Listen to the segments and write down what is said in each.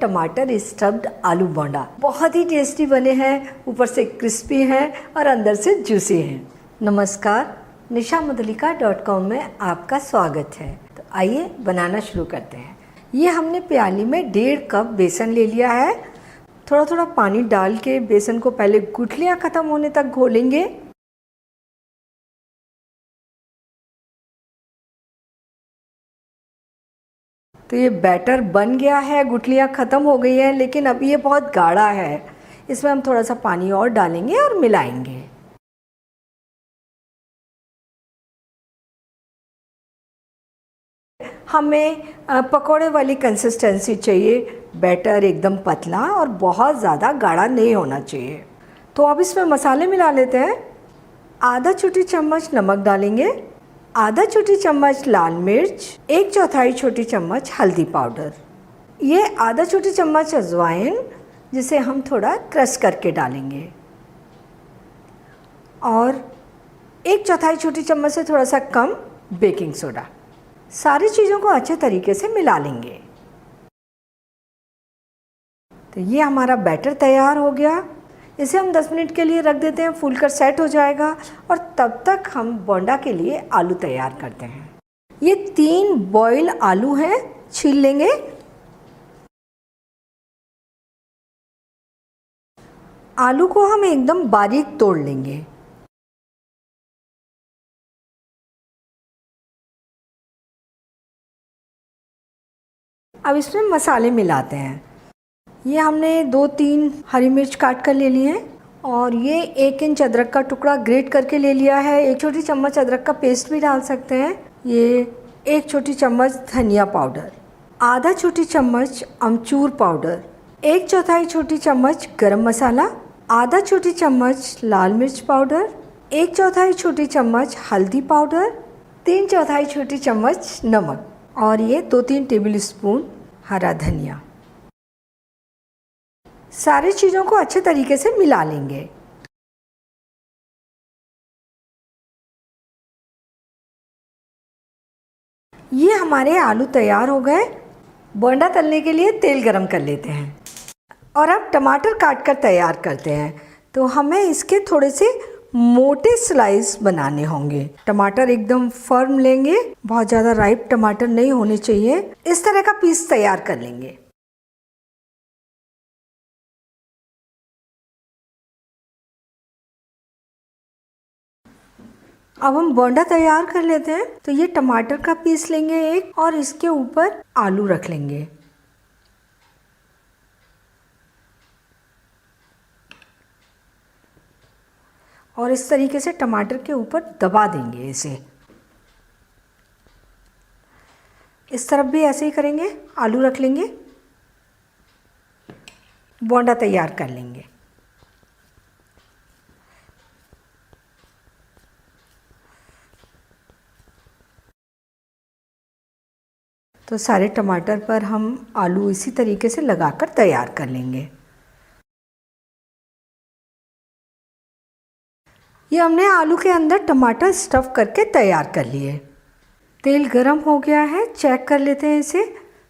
टमाटर स्टफ्ड आलू बोंडा। बहुत ही टेस्टी बने हैं, ऊपर से क्रिस्पी हैं और अंदर से जूसी हैं। नमस्कार, nishamudalika.com में आपका स्वागत है। तो आइए बनाना शुरू करते हैं। ये हमने प्याली में 1.5 कप बेसन ले लिया है। थोड़ा थोड़ा पानी डाल के बेसन को पहले गुठलियाँ ख़त्म होने तक घोलेंगे। तो ये बैटर बन गया है, गुठलियाँ ख़त्म हो गई हैं, लेकिन अब ये बहुत गाढ़ा है। इसमें हम थोड़ा सा पानी और डालेंगे और मिलाएंगे। हमें पकोड़े वाली कंसिस्टेंसी चाहिए। बैटर एकदम पतला और बहुत ज़्यादा गाढ़ा नहीं होना चाहिए। तो अब इसमें मसाले मिला लेते हैं। आधा छोटी चम्मच नमक डालेंगे, आधा छोटी चम्मच लाल मिर्च, 1/4 छोटी चम्मच हल्दी पाउडर, ये आधा छोटी चम्मच अजवाइन जिसे हम थोड़ा क्रश करके डालेंगे, और 1/4 छोटी चम्मच से थोड़ा सा कम बेकिंग सोडा। सारी चीज़ों को अच्छे तरीके से मिला लेंगे। तो ये हमारा बैटर तैयार हो गया। इसे हम 10 मिनट के लिए रख देते हैं, फूल कर सेट हो जाएगा। और तब तक हम बोंडा के लिए आलू तैयार करते हैं। ये 3 बॉयल आलू हैं, छील लेंगे। आलू को हम एकदम बारीक तोड़ लेंगे। अब इसमें मसाले मिलाते हैं। ये हमने 2-3 हरी मिर्च काट कर ले लिए हैं, और ये 1 इंच अदरक का टुकड़ा ग्रेट करके ले लिया है। 1 छोटी चम्मच अदरक का पेस्ट भी डाल सकते हैं। ये 1 छोटी चम्मच धनिया पाउडर, आधा छोटी चम्मच अमचूर पाउडर, 1/4 छोटी चम्मच गरम मसाला, आधा छोटी चम्मच लाल मिर्च पाउडर, 1/4 छोटी चम्मच हल्दी पाउडर, 3/4 छोटी चम्मच नमक, और ये 2-3 टेबल स्पून हरा धनिया। सारी चीज़ों को अच्छे तरीके से मिला लेंगे। ये हमारे आलू तैयार हो गए। बोंडा तलने के लिए तेल गरम कर लेते हैं, और अब टमाटर काट कर तैयार करते हैं। तो हमें इसके थोड़े से मोटे स्लाइस बनाने होंगे। टमाटर एकदम फर्म लेंगे, बहुत ज़्यादा राइप टमाटर नहीं होने चाहिए। इस तरह का पीस तैयार कर लेंगे। अब हम बोंडा तैयार कर लेते हैं। तो ये टमाटर का पीस लेंगे एक, और इसके ऊपर आलू रख लेंगे। और इस तरीके से टमाटर के ऊपर दबा देंगे इसे। इस तरफ भी ऐसे ही करेंगे, आलू रख लेंगे, बोंडा तैयार कर लेंगे। तो सारे टमाटर पर हम आलू इसी तरीके से लगाकर तैयार कर लेंगे। ये हमने आलू के अंदर टमाटर स्टफ़ करके तैयार कर लिए। तेल गरम हो गया है, चेक कर लेते हैं इसे।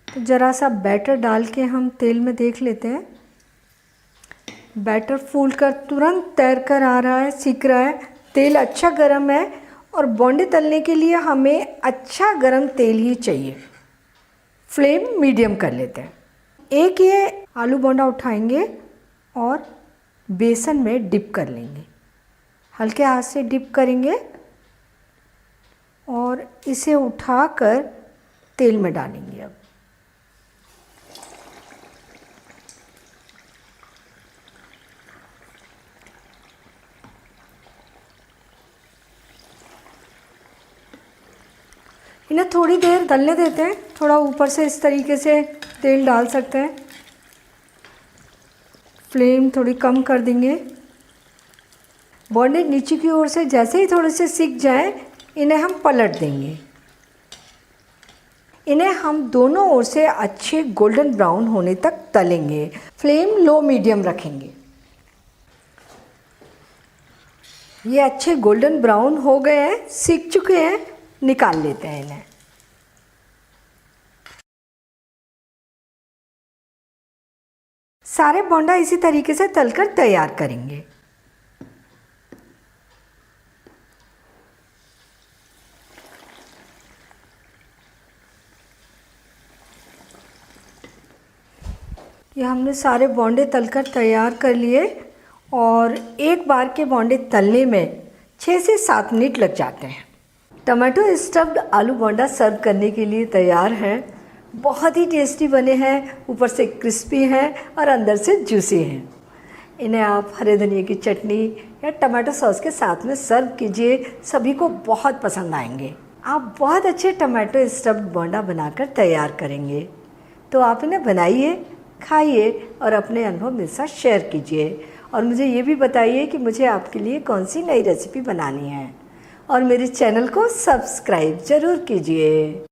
तो ज़रा सा बैटर डाल के हम तेल में देख लेते हैं। बैटर फूल कर तुरंत तैर कर आ रहा है, सिक रहा है। तेल अच्छा गरम है, और बोंडे तलने के लिए हमें अच्छा गरम तेल ही चाहिए। फ्लेम मीडियम कर लेते हैं। एक ये आलू बोंडा उठाएंगे और बेसन में डिप कर लेंगे। हल्के हाथ से डिप करेंगे और इसे उठाकर तेल में डालेंगे। अब इन्हें थोड़ी देर तलने देते हैं। थोड़ा ऊपर से इस तरीके से तेल डाल सकते हैं। फ्लेम थोड़ी कम कर देंगे। बोंडे नीचे की ओर से जैसे ही थोड़े से सिक जाएं, इन्हें हम पलट देंगे। इन्हें हम दोनों ओर से अच्छे गोल्डन ब्राउन होने तक तलेंगे। फ्लेम लो मीडियम रखेंगे। ये अच्छे गोल्डन ब्राउन हो गए हैं, सिक चुके हैं। निकाल लेते हैं इन्हें। सारे बोंडा इसी तरीके से तलकर तैयार करेंगे। ये हमने सारे बोंडे तलकर तैयार कर लिए और एक बार के बोंडे तलने में 6 से 7 मिनट लग जाते हैं। टमाटो स्टफ्ड आलू बोंडा सर्व करने के लिए तैयार हैं। बहुत ही टेस्टी बने हैं, ऊपर से क्रिस्पी हैं और अंदर से जूसी हैं। इन्हें आप हरे धनिया की चटनी या टमाटो सॉस के साथ में सर्व कीजिए, सभी को बहुत पसंद आएंगे। आप बहुत अच्छे टमाटो स्टफ्ड बोंडा बनाकर तैयार करेंगे। तो आप इन्हें बनाइए, खाइए और अपने अनुभव मेरे साथ शेयर कीजिए और मुझे ये भी बताइए कि मुझे आपके लिए कौन सी नई रेसिपी बनानी है और मेरे चैनल को सब्सक्राइब ज़रूर कीजिए।